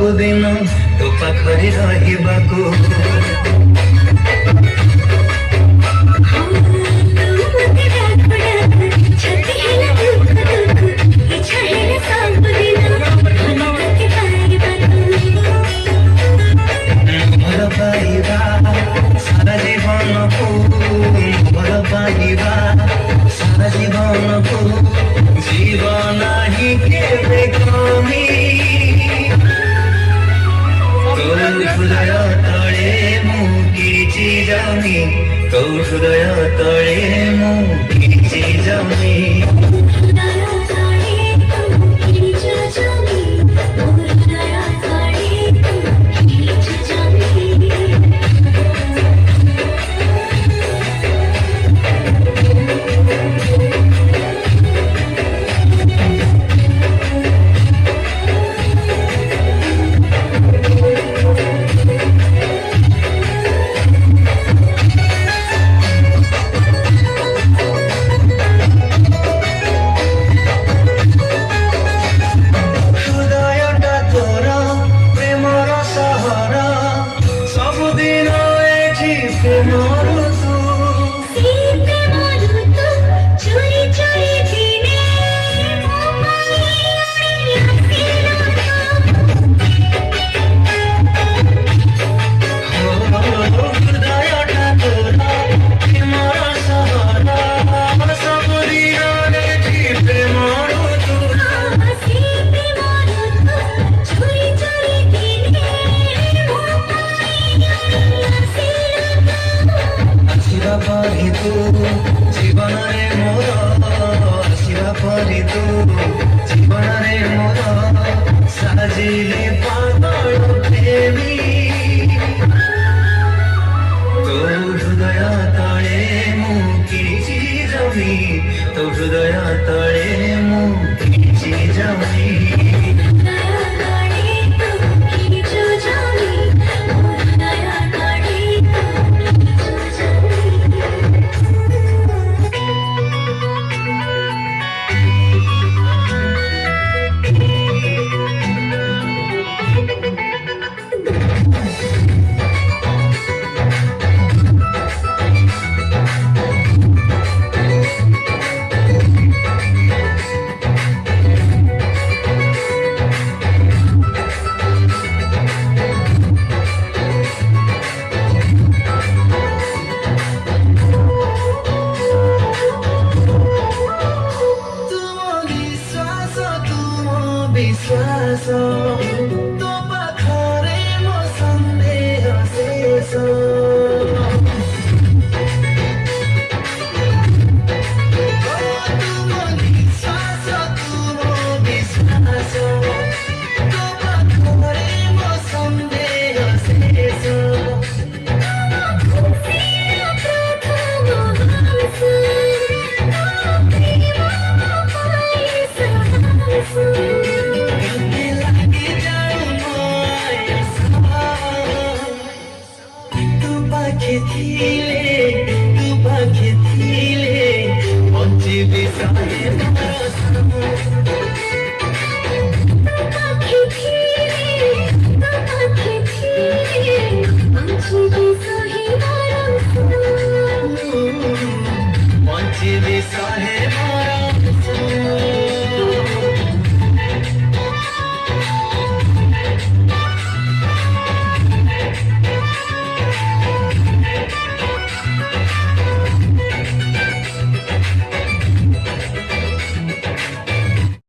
ସବୁଦିନ ତୋ ପାଖରେ ରହିବାକୁ। ଭଲ ପାଇବା ସାରା ଜୀବନକୁ, ଭଲ ପାଇବା ସାରା ଜୀବନକୁ, ଜୀବନ ହିଁ କେବେ କମି। ତୋ ହୃଦୟ ତଳେ ମୁଁ କିଛି ଜମି, ତୋ ହୃଦୟ ତଳେ ମୁଁ କିଛି ଜମି। ଜୀବନରେ ମୋର ଆସିବା ପରେ ତୁ ଜୀବନରେ ମୋର ସାଜିଲେ ପାଗଳ ପ୍ରେମୀ। ତୋ ହୃଦୟ ତଳେ ମୁଁ କିଛି ଜମି, ତୋ ହୃଦୟ ତଳେ ମୁଁ କିଛି ଜମି। ବିଶ୍ୱାସ ତୋ ପାଖରେ ମୋ ସନ୍ଦେହ ଶେଷ। ତୁମ ବିଶ୍ୱାସ ତୁମ ବିଶ୍ୱାସ ତୋ ପାଖରେ ମୋ ସନ୍ଦେହ ଶେଷ। तू पाखे थिले बंची बिसाए